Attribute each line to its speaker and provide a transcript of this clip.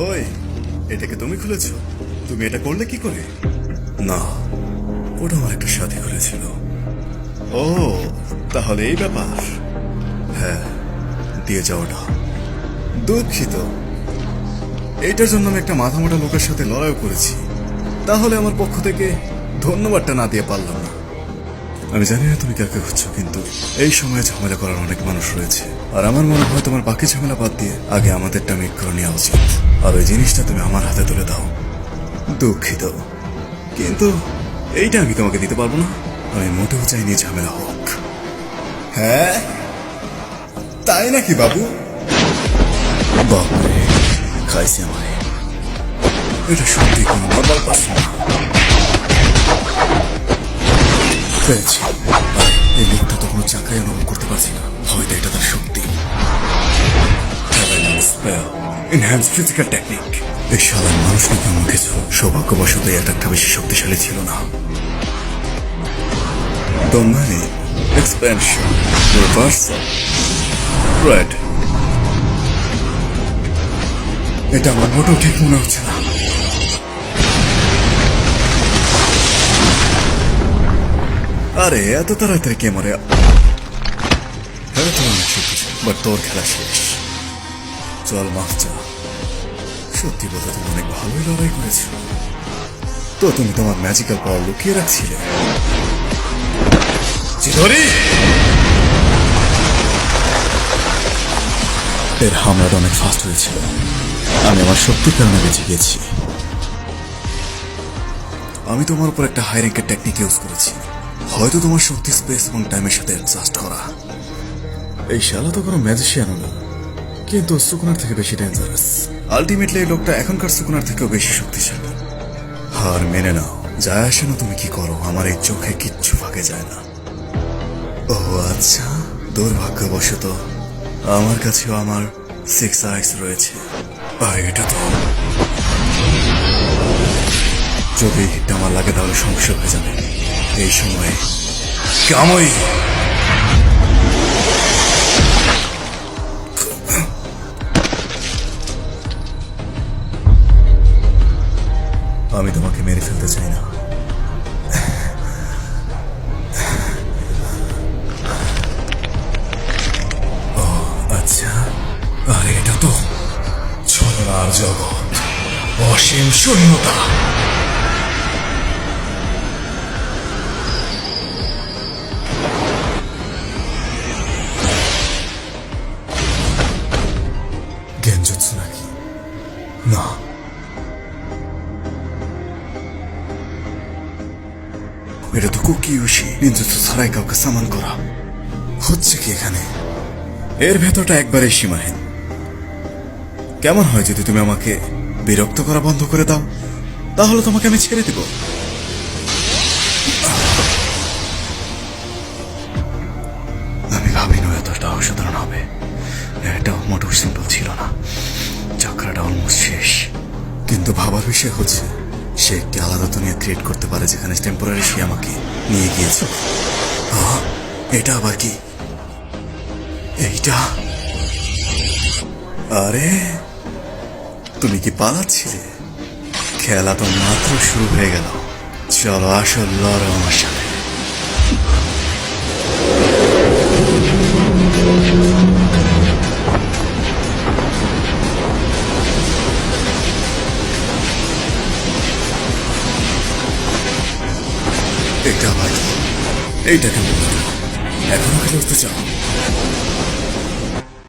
Speaker 1: ওই, এটাকে তুমি খুলেছ? তুমি এটা করলে কি করে? না, ওটা আমার একটা সাথী খুলেছিল। ও, তাহলে এই ব্যাপার। হ্যাঁ, দিয়ে যাওয়াটা। দুঃখিত, এইটার জন্য আমি একটা মাথা মোটা লোকের সাথে লড়াইও করেছি। তাহলে আমার পক্ষ থেকে ধন্যবাদটা না দিয়ে পারলাম না। আমি জানি না তুমি কাকে খুঁজছো, কিন্তু এই সময়ে ঝামেলা করার অনেক মানুষ রয়েছে। আর আমার মনে হয় তোমার বাকি ঝামেলা বাদ দিয়ে আগে আমাদেরটা মিট করে নেওয়া উচিত। আর ওই জিনিসটা তুমি আমার হাতে তুলে দাও। দুঃখিত, কিন্তু এইটা আমি তোমাকে দিতে পারবো না। আমি মোটেও চাইনি ঝামেলা হোক। হ্যাঁ, তাই নাকি বাবু? বাপরে, খাইছে আমায়। এটা সত্যি কোনো নর্মাল পার্সন না। পেয়েছি। এই লোকটা তো কোনো চাকরি অনুভব করতে পারছি না। হয়তো এটা তার শক্তি। Enhance physical technique. এই সাধারণ মানুষকে কেমন কিছু সৌভাগ্যবশত এই অ্যাটাকটা বেশি শক্তিশালী ছিল না। দমানি, এক্সপেনশন, রিভার্সাল, রাইট। এটা আমার মোটেও ঠিক মনে হচ্ছে না। আরে এত তাড়াতাড়ি কে মরে? হ্যাঁ, তো অনেক শিখেছি, বাট তোর খেলা শেষ। চল মাফ চা। সত্যি বলতে তুমি অনেক ভালোই লড়াই করেছ। তো তুমি তোমার ম্যাজিক্যাল পাওয়ার লুকিয়ে রাখছিলে। এর হামলাটা অনেক ফাস্ট হয়েছিল। আমি আমার শক্তির কারণে বেঁচে গেছি। আমি তোমার উপর একটা হাই র্যাঙ্কের টেকনিক ইউজ করেছি। হয়তো তোমার শক্তি স্পেস এবং টাইমের সাথে অ্যাডজাস্ট করা। এই শালা তো কোনো ম্যাজিশিয়ানও না, কিন্তু সুকুনার থেকে বেশি ডেঞ্জারাস। আলটিমেটলি এই লোকটা এখনকার সুকুনার থেকেও বেশি শক্তিশালী। হার মেনে নাও, যায় আসে না তুমি কি করো, আমার এই চোখে কিচ্ছু ফাঁকে যায় না। ও আচ্ছা, দুর্ভাগ্যবশত আমার কাছেও আমার 6 আইস রয়েছে। আর এটা তো যদি হিটটা আমার লাগে তাহলে সমস্যা হয়ে যাবে। এই সময়ে কামই আমি তোমাকে মেরে ফেলতে চাই না। ও আচ্ছা, আর এটা তো ছলনার জগৎ, অসীম শূন্যতা। গেনজুৎসু নাকি? না, এটা তো কুকিউশি নিনজুৎসু ছাড়াই কাউকে সামান করা। হচ্ছে কি এখানে? এর ভেতরটা একবারে সীমাহীন। কেমন হয় যদি তুমি আমাকে বিরক্ত করা বন্ধ করে দাও? তাহলে তোমাকে আমি ছেড়ে দেব। আমি ভাবিনি এতটা অসাধারণ হবে। এটা মোটেও সিম্পল ছিল না। চক্রটা অলমোস্ট শেষ। কিন্তু ভাবার বিষয় হচ্ছে সে একটি আলাদা দুনিয়া ক্রিয়েট করতে পারে, যেখানে টেম্পোরারি সে আমাকে নিয়ে গিয়েছে। এটা আবার কি? এইটা, আরে তুমি কি পালাচ্ছিলে? খেলা তো মাত্র শুরু হয়ে গেল। চলো আসল লড়ো আমার সাথে। এটা ভাই, এইটা কেমন? এখনো কি করতে চাও?